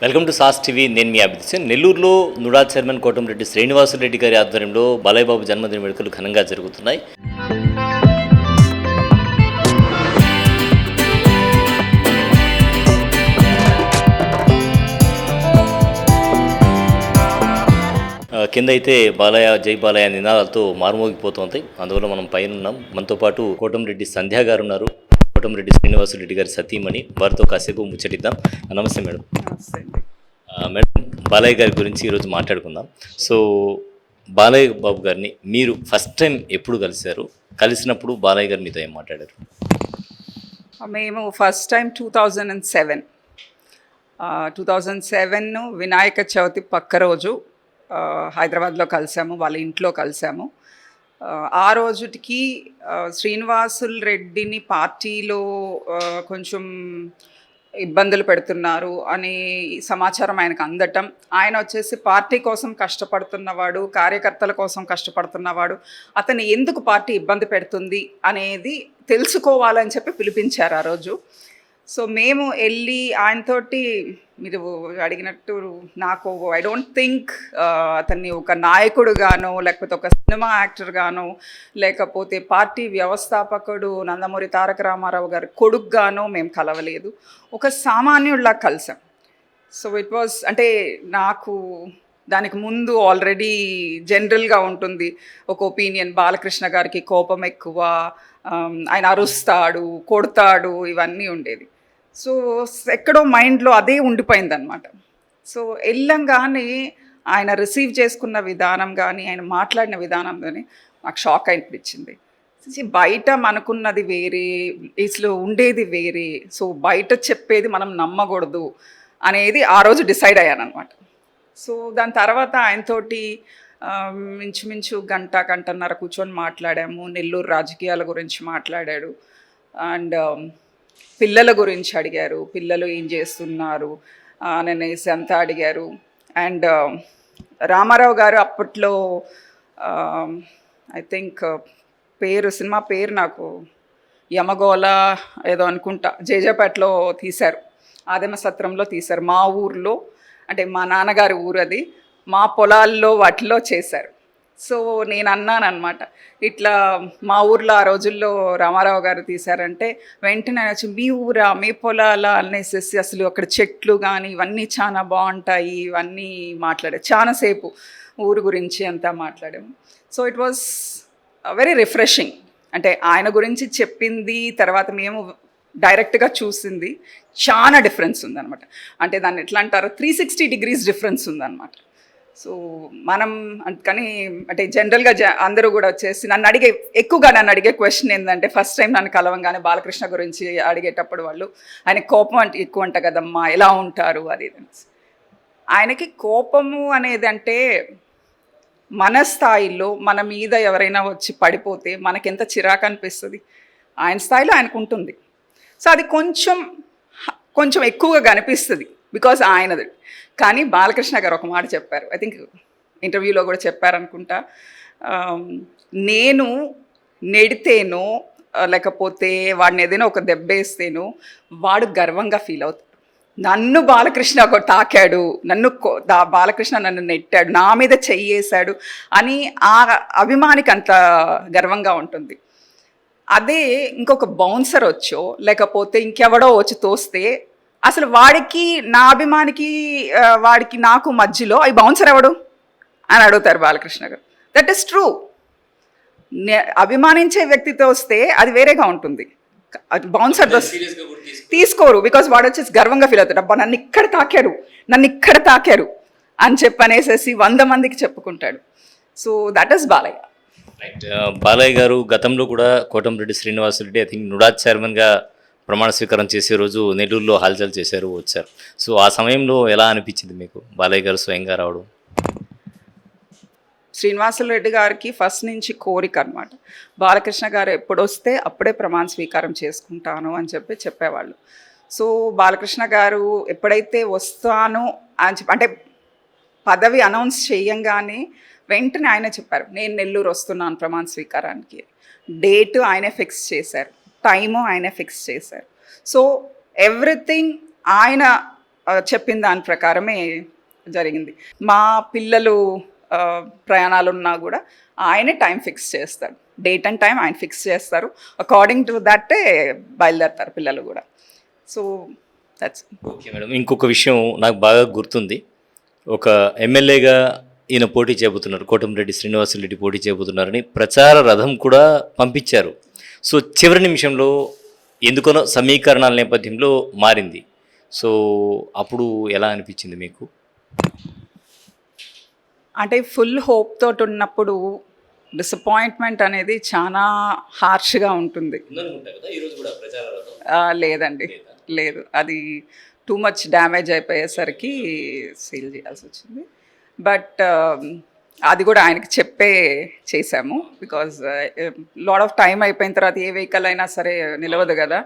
Welcome to sauce TV. నేను మీ అభిజిత్. నెల్లూరులో NUDA chairman Kotamreddy Srinivasa Reddy గారి ఆధ్వర్యంలో బాలయ్యబాబు జన్మదిన వేడుకలు ఘనంగా జరుగుతున్నాయి. కింద అయితే బాలయ్య జై బాలయ్య నినాదాలతో మారుమోగిపోతుంది. అందువల్ల మనం పైన ఉన్నాం. మనతో పాటు కోటంరెడ్డి సంధ్య గారు ఉన్నారు. కోటంరెడ్డి శ్రీనివాసరెడ్డి గారి సతీమణి. వారితో కాసేపు ముచ్చటిద్దాం. నమస్తే మేడం. మేడం, బాలయ్య గారి గురించి ఈరోజు మాట్లాడుకుందాం. సో బాలయ్య బాబు గారిని మీరు ఫస్ట్ టైం ఎప్పుడు కలిశారు? కలిసినప్పుడు బాలయ్య గారు మీతో ఏం మాట్లాడారు? మేము ఫస్ట్ టైం 2007 వినాయక చవితి పక్క రోజు హైదరాబాద్లో కలిసాము, వాళ్ళ ఇంట్లో కలిసాము. ఆ రోజుకి శ్రీనివాసులు రెడ్డిని పార్టీలో కొంచెం ఇబ్బందులు పెడుతున్నారు అనే సమాచారం ఆయనకు అందటం, ఆయన వచ్చేసి పార్టీ కోసం కష్టపడుతున్నవాడు, కార్యకర్తల కోసం కష్టపడుతున్నవాడు, అతను ఎందుకు పార్టీ ఇబ్బంది పెడుతుంది అనేది తెలుసుకోవాలని చెప్పి పిలిపించారు ఆ రోజు. సో మేము వెళ్ళి ఆయనతోటి, మీరు అడిగినట్టు నాకు ఐ డోంట్ థింక్ అతన్ని ఒక నాయకుడుగానో లేకపోతే ఒక సినిమా యాక్టర్గానో లేకపోతే పార్టీ వ్యవస్థాపకుడు నందమూరి తారక రామారావు గారి కొడుకుగానో మేము కలవలేదు. ఒక సామాన్యుడిలా కలిసాం. సో ఇట్ వాజ్, అంటే నాకు దానికి ముందు ఆల్రెడీ జనరల్గా ఉంటుంది ఒక ఒపీనియన్, బాలకృష్ణ గారికి కోపం ఎక్కువ, ఆయన అరుస్తాడు, కొడతాడు, ఇవన్నీ ఉండేది. సో ఎక్కడో మైండ్లో అదే ఉండిపోయిందనమాట. సో వెళ్ళంగానే ఆయన రిసీవ్ చేసుకున్న విధానం కానీ ఆయన మాట్లాడిన విధానం కానీ నాకు షాక్ అనిపించింది. బయట మనకున్నది వేరే, ఇసలు ఉండేది వేరే. సో బయట చెప్పేది మనం నమ్మకూడదు అనేది ఆ రోజు డిసైడ్ అయ్యానమాట. సో దాని తర్వాత ఆయనతోటి మించుమించు గంటన్నర కూర్చొని మాట్లాడాము. నెల్లూరు రాజకీయాల గురించి మాట్లాడాడు, అండ్ పిల్లల గురించి అడిగారు, పిల్లలు ఏం చేస్తున్నారు అనేసి అంతా అడిగారు. అండ్ రామారావు గారు అప్పట్లో ఐ థింక్ సినిమా పేరు నాకు యమగోళ ఏదో అనుకుంటా, జేజేపేటలో తీశారు, ఆదిమ సత్రంలో తీశారు. మా ఊర్లో, అంటే మా నాన్నగారి ఊరు అది, మా పొలాల్లో వాటిలో చేశారు. సో నేను అన్నాను అనమాట, ఇట్లా మా ఊర్లో ఆ రోజుల్లో రామారావు గారు తీశారంటే వెంటనే వచ్చి మీ ఊరా, మీ పొలాల అనేసి అసలు అక్కడ చెట్లు కానీ ఇవన్నీ చాలా బాగుంటాయి, ఇవన్నీ మాట్లాడారు. చాలాసేపు ఊరు గురించి అంతా మాట్లాడాము. So it was very refreshing. అంటే ఆయన గురించి చెప్పింది తర్వాత మేము డైరెక్ట్గా చూసింది చాలా డిఫరెన్స్ ఉందన్నమాట. అంటే దాన్ని ఎట్లా అంటారు, 360 degrees డిఫరెన్స్ ఉందన్నమాట. సో మనం కానీ అంటే జనరల్గా అందరూ కూడా వచ్చేసి ఎక్కువగా నన్ను అడిగే క్వశ్చన్ ఏంటంటే, ఫస్ట్ టైం నన్ను కలవంగానే బాలకృష్ణ గురించి అడిగేటప్పుడు వాళ్ళు, ఆయన కోపం అంటే ఎక్కువ అంట కదమ్మా, ఎలా ఉంటారు అది. ఆయనకి కోపము అనేది అంటే మన స్థాయిలో మన మీద ఎవరైనా వచ్చి పడిపోతే మనకెంత చిరాకు అనిపిస్తుంది, ఆయన స్థాయిలో ఆయనకు ఉంటుంది. సో అది కొంచెం ఎక్కువగా కనిపిస్తుంది బికాజ్ ఆయనది. కానీ బాలకృష్ణ గారు ఒక మాట చెప్పారు, ఐ థింక్ ఇంటర్వ్యూలో కూడా చెప్పారనుకుంటా, నేను నెడితేనో లేకపోతే వాడిని ఏదైనా ఒక దెబ్బేస్తేనో వాడు గర్వంగా ఫీల్ అవుతాడు. నన్ను బాలకృష్ణ ఒక తాకాడు, బాలకృష్ణ నన్ను నెట్టాడు, నా మీద చెయ్యేశాడు అని ఆ అభిమానికి అంత గర్వంగా ఉంటుంది. అదే ఇంకొక బౌన్సర్ వచ్చో లేకపోతే ఇంకెవడో వచ్చి తోస్తే అసలు వాడికి, నా అభిమానికి వాడికి నాకు మధ్యలో ఈ బౌన్సర్ ఎవడు అని అడుగుతారు బాలకృష్ణ గారు. That is true. అభిమానించే వ్యక్తితో వస్తే అది వేరేగా ఉంటుంది, బౌన్సర్ తీసుకోరు. బికాజ్ వాడు వచ్చేసి గర్వంగా ఫీల్ అవుతాడు, అబ్బా నన్ను ఇక్కడ తాకారు అని చెప్పనేసేసి 100 మందికి చెప్పుకుంటాడు. So that is Balayya. Right. Balayya గారు గతంలో కూడా కోటంరెడ్డి శ్రీనివాసరెడ్డి ఐ థింక్ నుడా చైర్మన్గా ప్రమాణ స్వీకారం చేసే రోజు నెల్లూరులో హల్చల్ చేశారు, వచ్చారు. సో ఆ సమయంలో ఎలా అనిపించింది మీకు బాలయ్య గారు స్వయంగా రావడం? శ్రీనివాసులు రెడ్డి గారికి ఫస్ట్ నుంచి కోరిక అనమాట, బాలకృష్ణ గారు ఎప్పుడు వస్తే అప్పుడే ప్రమాణ స్వీకారం చేసుకుంటాను అని చెప్పేవాళ్ళు. సో బాలకృష్ణ గారు ఎప్పుడైతే వస్తానో అని అంటే పదవి అనౌన్స్ చేయంగానే వెంటనే ఆయన చెప్పారు, నేను నెల్లూరు వస్తున్నాను ప్రమాణ స్వీకారానికి. డేటు ఆయనే ఫిక్స్ చేశారు, టైము ఆయనే ఫిక్స్ చేశారు. సో ఎవ్రీథింగ్ ఆయన చెప్పిన దాని ప్రకారమే జరిగింది. మా పిల్లలు ప్రయాణాలు ఉన్నా కూడా ఆయనే టైం ఫిక్స్ చేస్తాడు, డేట్ అండ్ టైం ఆయన ఫిక్స్ చేస్తారు. అకార్డింగ్ టు దట్టే బయలుదేరుతారు పిల్లలు కూడా. So that's. ఓకే మేడం, ఇంకొక విషయం నాకు బాగా గుర్తుంది. ఒక ఎమ్మెల్యేగా ఈయన పోటీ చేయబోతున్నారు, కోటమిరెడ్డి శ్రీనివాసులరెడ్డి పోటీ చేయబోతున్నారని ప్రచార రథం కూడా పంపించారు. సో చివరి నిమిషంలో ఎందుకనో సమీకరణాల నేపథ్యంలో మారింది. సో అప్పుడు ఎలా అనిపించింది మీకు? అంటే ఫుల్ హోప్ తోటి ఉన్నప్పుడు డిసప్పాయింట్మెంట్ అనేది చాలా హార్ష్గా ఉంటుంది. లేదండి, లేదు, అది టూ మచ్ డ్యామేజ్ అయిపోయేసరికి సేల్ చేయాల్సి వచ్చింది. బట్ అది కూడా ఆయనకి చెప్పే చేసాము. బికాజ్ లాట్ ఆఫ్ టైం అయిపోయిన తర్వాత ఏ వెహికల్ అయినా సరే నిలవదు కదా.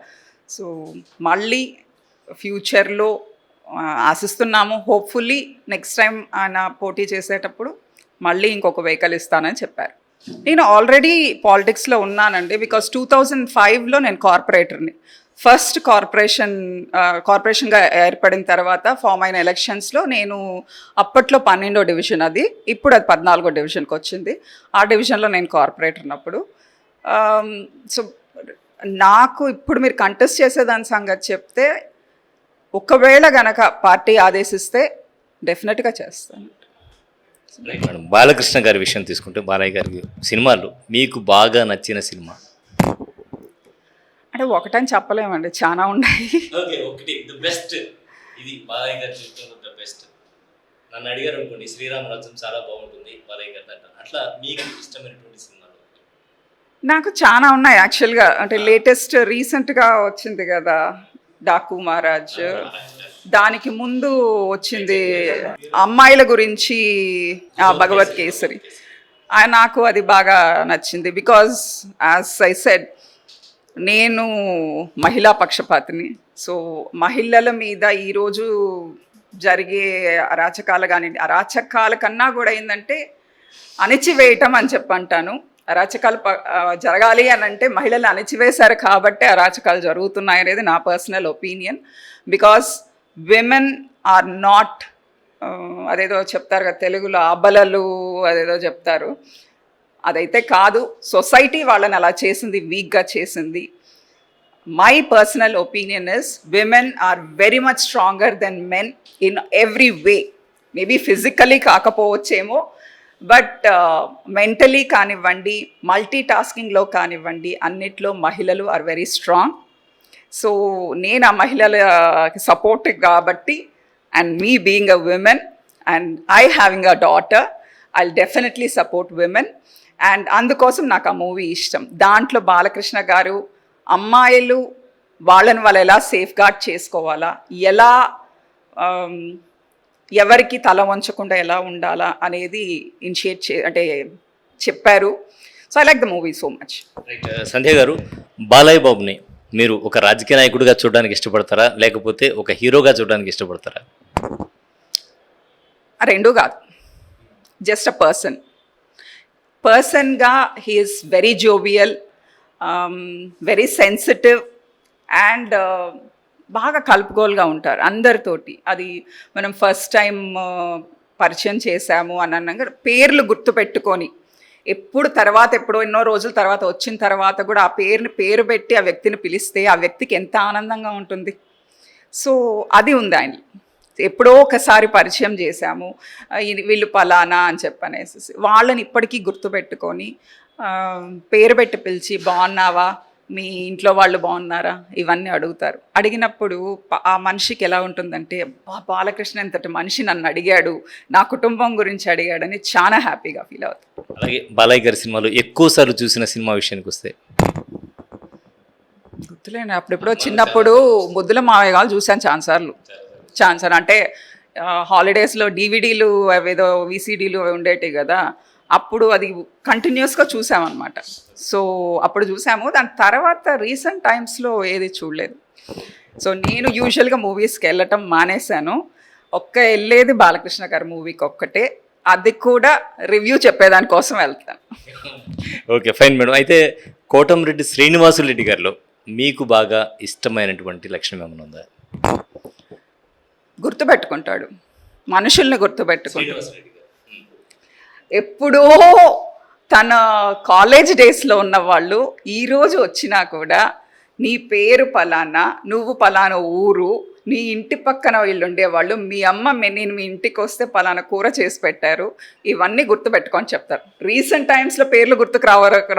సో మళ్ళీ ఫ్యూచర్లో ఆశిస్తున్నాము, హోప్ఫుల్లీ నెక్స్ట్ టైం ఆయన పోటీ చేసేటప్పుడు మళ్ళీ ఇంకొక వెహికల్ ఇస్తానని చెప్పారు. నేను ఆల్రెడీ పాలిటిక్స్లో ఉన్నానండి. బికాజ్ 2005లో నేను కార్పొరేటర్ని. ఫస్ట్ కార్పొరేషన్గా ఏర్పడిన తర్వాత ఫామ్ అయిన ఎలక్షన్స్లో నేను అప్పట్లో 12వ డివిజన్, అది ఇప్పుడు అది 14వ డివిజన్కి వచ్చింది. ఆ డివిజన్లో నేను కార్పొరేటర్ అప్పుడు. సో నాకు ఇప్పుడు మీరు కంటెస్ట్ చేసేదాని సంగతి చెప్తే, ఒకవేళ గనక పార్టీ ఆదేశిస్తే డెఫినెట్గా చేస్తాను. మేడం, బాలకృష్ణ గారి విషయం తీసుకుంటే, బాలయ్య గారి సినిమాలు మీకు బాగా నచ్చిన సినిమా? అంటే ఒకటని చెప్పలేమండి, చాలా ఉన్నాయి. నన్ను అడిగారు అనుకోండి, శ్రీరామరాజ్యం చాలా బాగుంటుంది బాలయ్య గారి, అట్లా మీకు ఇష్టమైనటువంటి సినిమాలు? నాకు చాలా ఉన్నాయి యాక్చువల్గా. అంటే లేటెస్ట్ రీసెంట్గా వచ్చింది కదా డాకు మహారాజ్, దానికి ముందు వచ్చింది అమ్మాయిల గురించి భగవత్ కేసరి. నాకు అది బాగా నచ్చింది. బికాజ్ యాజ్ ఐ సెడ్, నేను మహిళా పక్షపాతిని. సో మహిళల మీద ఈరోజు జరిగే అరాచకాలు కానివ్వండి, అరాచకాల కన్నా కూడా ఏంటంటే అణిచివేయటం అని చెప్పంటాను. అరాచకాలు జరగాలి అని అంటే మహిళలు అణిచివేశారు కాబట్టే అరాచకాలు జరుగుతున్నాయి అనేది నా personal opinion. Because women are not, అదేదో చెప్తారు కదా తెలుగులో, అబలలు అదేదో చెప్తారు, అదైతే కాదు. సొసైటీ వాళ్ళని అలా చేసింది, వీక్గా చేసింది. My personal opinion is women are very much stronger than men in every way. Maybe physically కాకపోవచ్చేమో, బట్ మెంటలీ కానివ్వండి, మల్టీ టాస్కింగ్లో కానివ్వండి, అన్నిట్లో మహిళలు ఆర్ వెరీ స్ట్రాంగ్. సో నేను ఆ మహిళలకి సపోర్ట్ కాబట్టి, and me being a women and I having a daughter, I'll definitely support women. And అందుకోసం నాకు ఆ మూవీ ఇష్టం. దాంట్లో బాలకృష్ణ గారు అమ్మాయిలు వాళ్ళని వాళ్ళు ఎలా సేఫ్ గార్డ్ చేసుకోవాలా, ఎలా ఎవరికి తల వంచకుండా ఎలా ఉండాలా అనేది అంటే చెప్పారు. So I like the movie so much. Right, Sandhya గారు, బాలయ్య బాబుని మీరు ఒక రాజకీయ నాయకుడిగా చూడడానికి ఇష్టపడతారా, లేకపోతే ఒక హీరోగా చూడడానికి ఇష్టపడతారా? రెండూ కాదు, జస్ట్ అ పర్సన్గా he is very jovial, very sensitive and బాగా కలుపుగోలుగా ఉంటారు అందరితోటి. అది మనం ఫస్ట్ టైం పరిచయం చేశాము అని అన్నాక పేర్లు గుర్తుపెట్టుకొని, ఎప్పుడు తర్వాత ఎప్పుడో ఎన్నో రోజుల తర్వాత వచ్చిన తర్వాత కూడా ఆ పేరు పెట్టి ఆ వ్యక్తిని పిలిస్తే ఆ వ్యక్తికి ఎంత ఆనందంగా ఉంటుంది. సో అది ఉంది ఆయన. ఎప్పుడో ఒకసారి పరిచయం చేశాము, వీళ్ళు పలానా అని చెప్పనేసి వాళ్ళని ఇప్పటికీ గుర్తుపెట్టుకొని పేరు పెట్టి పిలిచి, బాగున్నావా, మీ ఇంట్లో వాళ్ళు బాగున్నారా, ఇవన్నీ అడుగుతారు. అడిగినప్పుడు ఆ మనిషికి ఎలా ఉంటుందంటే, బాలకృష్ణ ఎంతటి మనిషి నన్ను అడిగాడు, నా కుటుంబం గురించి అడిగాడని చాలా హ్యాపీగా ఫీల్ అవుతారు. అలాగే బాలయ్య గారి సినిమాలు ఎక్కువసార్లు చూసిన సినిమా విషయానికి వస్తే? గుర్తులేండి, అప్పుడెప్పుడో చిన్నప్పుడు ముద్దుల మావయ్య గారు చూశాను ఛాన్సార్లు. అంటే హాలిడేస్లో డివిడీలు అవేదో విసిడీలు ఉండేటివి కదా, అప్పుడు అది కంటిన్యూస్గా చూసామన్నమాట. సో అప్పుడు చూసాము. దాని తర్వాత రీసెంట్ టైమ్స్లో ఏది చూడలేదు. సో నేను యూజువల్గా మూవీస్కి వెళ్ళటం మానేశాను. వెళ్ళేది బాలకృష్ణ గారి మూవీకి ఒక్కటే, అది కూడా రివ్యూ చెప్పేదానికోసం వెళ్తాను. Okay, fine madam. అయితే కోటమిరెడ్డి శ్రీనివాసులరెడ్డి గారిలో మీకు బాగా ఇష్టమైనటువంటి లక్షణం ఏమైనా ఉందా? గుర్తుపెట్టుకుంటాడు, మనుషుల్ని గుర్తుపెట్టుకుంటాడు. శ్రీనివాస్ రెడ్డి గారు. ఎప్పుడో తన కాలేజ్ డేస్లో ఉన్న వాళ్ళు ఈరోజు వచ్చినా కూడా నీ పేరు పలానా, నువ్వు పలానా ఊరు, నీ ఇంటి పక్కన వీళ్ళు ఉండేవాళ్ళు, మీ అమ్మ నేను మీ ఇంటికి వస్తే పలానా కూర చేసి పెట్టారు, ఇవన్నీ గుర్తుపెట్టుకొని చెప్తారు. రీసెంట్ టైమ్స్లో పేర్లు గుర్తుకు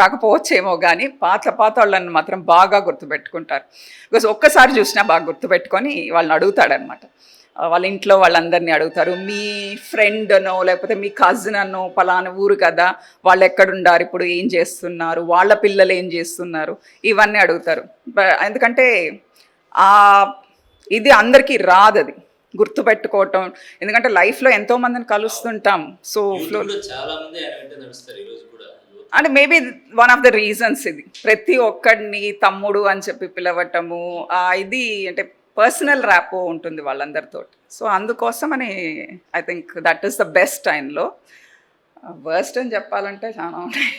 రాకపోవచ్చేమో కానీ పాత వాళ్ళని మాత్రం బాగా గుర్తుపెట్టుకుంటారు. బికాజ్ ఒక్కసారి చూసినా బాగా గుర్తుపెట్టుకొని వాళ్ళని అడుగుతాడనమాట. వాళ్ళ ఇంట్లో వాళ్ళందరినీ అడుగుతారు, మీ ఫ్రెండ్ అనో లేకపోతే మీ కజిన్ అనో పలానా ఊరు కదా, వాళ్ళు ఎక్కడుండారు, ఇప్పుడు ఏం చేస్తున్నారు, వాళ్ళ పిల్లలు ఏం చేస్తున్నారు, ఇవన్నీ అడుగుతారు. ఎందుకంటే ఇది అందరికీ రాదు, అది గుర్తుపెట్టుకోవటం. ఎందుకంటే లైఫ్లో ఎంతో మందిని కలుస్తుంటాం. సో అంటే maybe one of the reasons ఇది, ప్రతి ఒక్కడిని తమ్ముడు అని చెప్పి పిలవటము, ఇది అంటే పర్సనల్ ర్యాపో ఉంటుంది వాళ్ళందరితో. సో అందుకోసమని I think that is the best టైంలో. వర్స్ట్ అని చెప్పాలంటే చాలా ఉంటాయి.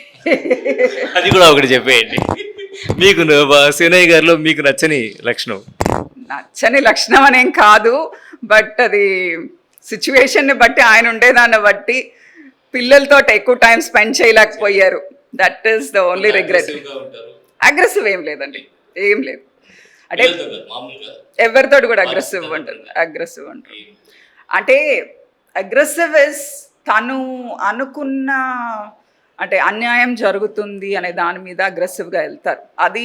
అది కూడా ఒకటి చెప్పేయండి, మీకు సీనయ్య గారిలో మీకు నచ్చని లక్షణం. నచ్చని లక్షణం అనేం కాదు, బట్ అది సిచ్యువేషన్ని బట్టి, ఆయన ఉండేదాన్ని బట్టి పిల్లలతో ఎక్కువ టైం స్పెండ్ చేయలేకపోయారు. That is the only regret. Aggressive ఏం లేదండి, ఏం లేదు. అంటే ఎవరితో కూడా అగ్రెసివ్ ఉంటుంది. అంటే అగ్రెసివ్ ఇస్ తను అనుకున్న, అంటే అన్యాయం జరుగుతుంది అనే దాని మీద అగ్రెసివ్గా వెళ్తారు. అది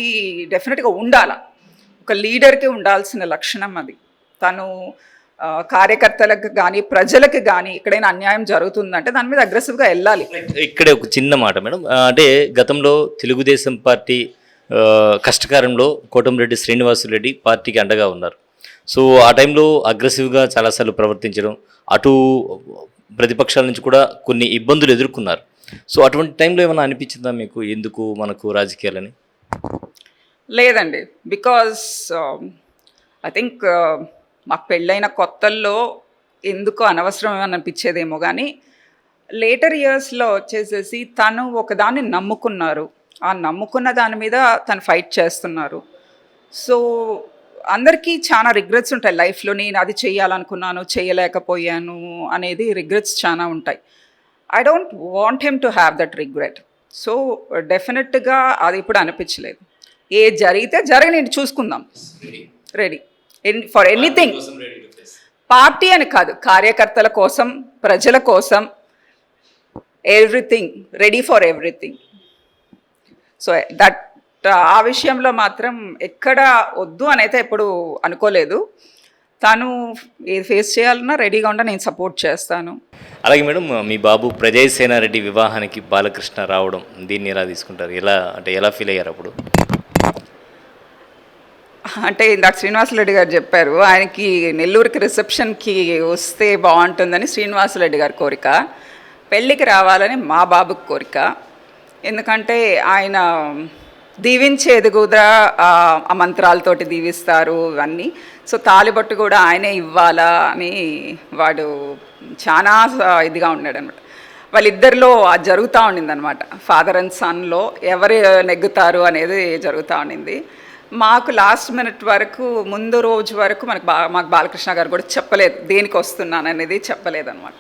డెఫినెట్గా ఉండాలి, ఒక లీడర్కి ఉండాల్సిన లక్షణం అది. తను కార్యకర్తలకు కానీ ప్రజలకు కానీ ఎక్కడైనా అన్యాయం జరుగుతుందంటే దాని మీద అగ్రెసివ్గా వెళ్ళాలి. ఇక్కడే ఒక చిన్న మాట మేడం, అంటే గతంలో తెలుగుదేశం పార్టీ కష్టకాలంలో కోటంరెడ్డి శ్రీనివాసులరెడ్డి పార్టీకి అండగా ఉన్నారు. సో ఆ టైంలో అగ్రెసివ్గా చాలాసార్లు ప్రవర్తించడం, అటు ప్రతిపక్షాల నుంచి కూడా కొన్ని ఇబ్బందులు ఎదుర్కొన్నారు. సో అటువంటి టైంలో ఏమైనా అనిపించిందా మీకు, ఎందుకు మనకు రాజకీయాలని? లేదండి, బికాజ్ ఐ థింక్ మాకు పెళ్ళైన కొత్తల్లో ఎందుకు అనవసరం అని అనిపించేదేమో కానీ లేటర్ ఇయర్స్లో వచ్చేసేసి తను ఒకదాన్ని నమ్ముకున్నారు, ఆ నమ్ముకున్న దాని మీద తను ఫైట్ చేస్తున్నారు. సో అందరికీ చాలా రిగ్రెట్స్ ఉంటాయి లైఫ్లో, నేను అది చేయాలనుకున్నాను చేయలేకపోయాను అనేది రిగ్రెట్స్ చాలా ఉంటాయి. I don't want him to have that regret. So డెఫినెట్గా అది ఇప్పుడు అనిపించలేదు. ఏ జరిగితే జరగని చూసుకుందాం, రెడీ ఫర్ ఎనీథింగ్. పార్టీ అని కాదు, కార్యకర్తల కోసం, ప్రజల కోసం, everything, ready for everything. So that ఆ విషయంలో మాత్రం ఎక్కడ వద్దు అని అయితే ఎప్పుడు అనుకోలేదు. తను ఏది ఫేస్ చేయాలన్నా రెడీగా ఉండా నేను సపోర్ట్ చేస్తాను. అలాగే మేడం, మీ బాబు ప్రజయసేనారెడ్డి వివాహానికి బాలకృష్ణ రావడం, దీన్ని ఎలా తీసుకుంటారు, ఎలా ఫీల్ అయ్యారు అప్పుడు? అంటే ఇందాక శ్రీనివాసరెడ్డి గారు చెప్పారు, ఆయనకి నెల్లూరుకి రిసెప్షన్కి వస్తే బాగుంటుందని శ్రీనివాసరెడ్డి గారి కోరిక, పెళ్ళికి రావాలని మా బాబుకి కోరిక. ఎందుకంటే ఆయన దీవించేది కూడా ఆ మంత్రాలతోటి దీవిస్తారు ఇవన్నీ. సో తాలిబొట్టు కూడా ఆయనే ఇవ్వాలా అని వాడు చాలా ఇదిగా ఉన్నాడు అనమాట. వాళ్ళిద్దరిలో అది జరుగుతూ ఉండింది అనమాట, ఫాదర్ అండ్ సన్లో ఎవరు నెగ్గుతారు అనేది జరుగుతూ ఉండింది. మాకు లాస్ట్ మినిట్ వరకు, ముందు రోజు వరకు మాకు బాలకృష్ణ గారు కూడా చెప్పలేదు దేనికి వస్తున్నాను అనేది, చెప్పలేదు అనమాట.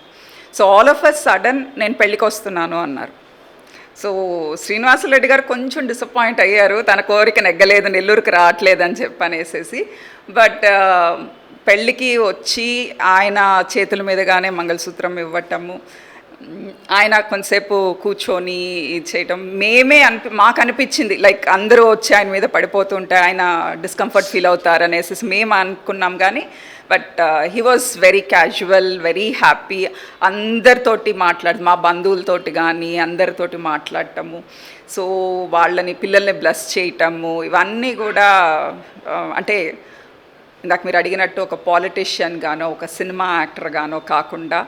So all of a sudden నేను పెళ్ళికి వస్తున్నాను అన్నారు. సో శ్రీనివాసరెడ్డి గారు కొంచెం డిసప్పాయింట్ అయ్యారు, తన కోరిక నెగ్గలేదు, నెల్లూరుకి రావట్లేదు అని చెప్పనేసి. బట్ పెళ్ళికి వచ్చి ఆయన చేతుల మీదగానే మంగళసూత్రం ఇవ్వటము, ఆయన కొంతసేపు కూర్చొని ఇది చేయటం, మాకు అనిపించింది లైక్ అందరూ వచ్చి ఆయన మీద పడిపోతుంటే ఆయన డిస్కంఫర్ట్ ఫీల్ అవుతారు అనేసి మేము అనుకున్నాం. కానీ but he was very casual, very happy. అందరితోటి మా బంధువులతోటి కానీ అందరితోటి మాట్లాడటము, సో పిల్లల్ని బ్లెస్ చేయటము, ఇవన్నీ కూడా అంటే ఇందాక మీరు అడిగినట్టు ఒక పాలిటిషియన్ గానో ఒక సినిమా యాక్టర్ గానో కాకుండా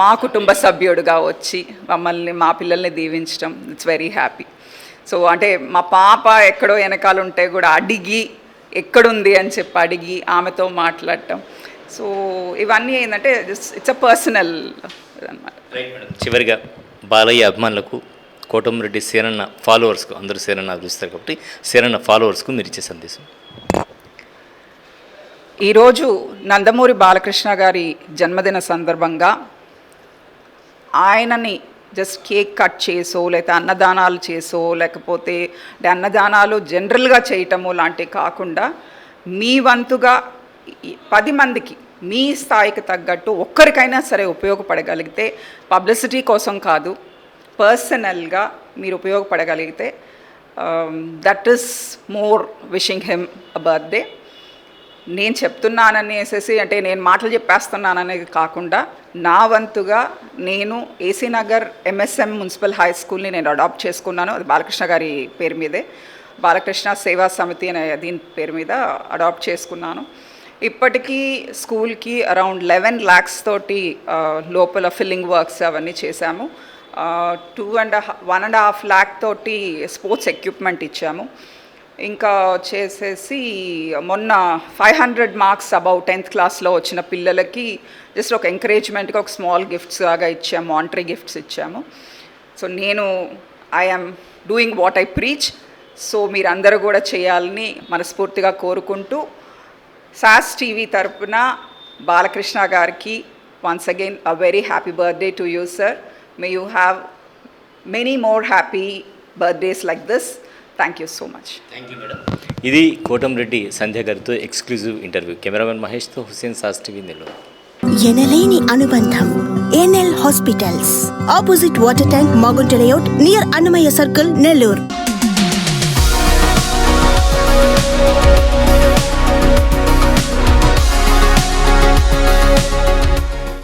మా కుటుంబ సభ్యుడుగా వచ్చి మా పిల్లల్ని దీవించడం, ఇట్స్ వెరీ హ్యాపీ. సో అంటే మా పాప ఎక్కడో వెనకాల ఉంటే కూడా అడిగి ఎక్కడుంది అని చెప్పి అడిగి ఆమెతో మాట్లాడటం, సో ఇవన్నీ ఏంటంటే ఇట్స్ అ పర్సనల్ అనమాట. చివరిగా బాలయ్య అభిమానులకు, కోటంరెడ్డి సేనన్న ఫాలోవర్స్కు, అందరూ సేనన్న చూస్తారు కాబట్టి సేనన్న ఫాలోవర్స్కు మీరు ఇచ్చే సందేశం? ఈరోజు నందమూరి బాలకృష్ణ గారి జన్మదిన సందర్భంగా ఆయనని జస్ట్ కేక్ కట్ చేసో లేకపోతే అన్నదానాలు చేసో లేకపోతే అన్నదానాలు జనరల్గా చేయటము లాంటివి కాకుండా మీ వంతుగా 10 మందికి మీ స్థాయికి తగ్గట్టు ఒక్కరికైనా సరే ఉపయోగపడగలిగితే, పబ్లిసిటీ కోసం కాదు, పర్సనల్గా మీరు ఉపయోగపడగలిగితే that is more wishing him a birthday. నేను చెప్తున్నానని వేసేసి అంటే నేను మాటలు చెప్పేస్తున్నాననేది కాకుండా నా వంతుగా నేను AC Nagar MSM municipal high స్కూల్ని నేను అడాప్ట్ చేసుకున్నాను. అది బాలకృష్ణ గారి పేరు మీదే, బాలకృష్ణ సేవా సమితి అనే దీని పేరు మీద అడాప్ట్ చేసుకున్నాను. ఇప్పటికీ స్కూల్కి అరౌండ్ 11 lakhs తోటి లోపల ఫిల్లింగ్ వర్క్స్ అవన్నీ చేశాము. 1.5 lakh తోటి స్పోర్ట్స్ ఎక్విప్మెంట్ ఇచ్చాము. ఇంకా వచ్చేసేసి మొన్న 500 marks అబౌవ్ 10th క్లాస్లో వచ్చిన పిల్లలకి జస్ట్ ఒక ఎంకరేజ్మెంట్గా ఒక స్మాల్ గిఫ్ట్స్ లాగా ఇచ్చాము, మానిటరీ గిఫ్ట్స్ ఇచ్చాము. సో నేను I'm doing what I preach. So మీరందరూ కూడా చేయాలని మనస్ఫూర్తిగా కోరుకుంటూ సాస్ టీవీ తరపున బాలకృష్ణ గారికి once again a very happy birthday to you sir. May you have many more happy birthdays like this. Thank you so much. Thank you madam. ఇది కోటంరెడ్డి సంధ్య గారితో exclusive interview. Cameraman మహేష్తో హుసేన్, సాస్ టీవీ, నెల్లూరు. ఎనలేని అనుబంధం NL hospitals, opposite water tank, Magunta layout, near Annamayya circle, Nellore.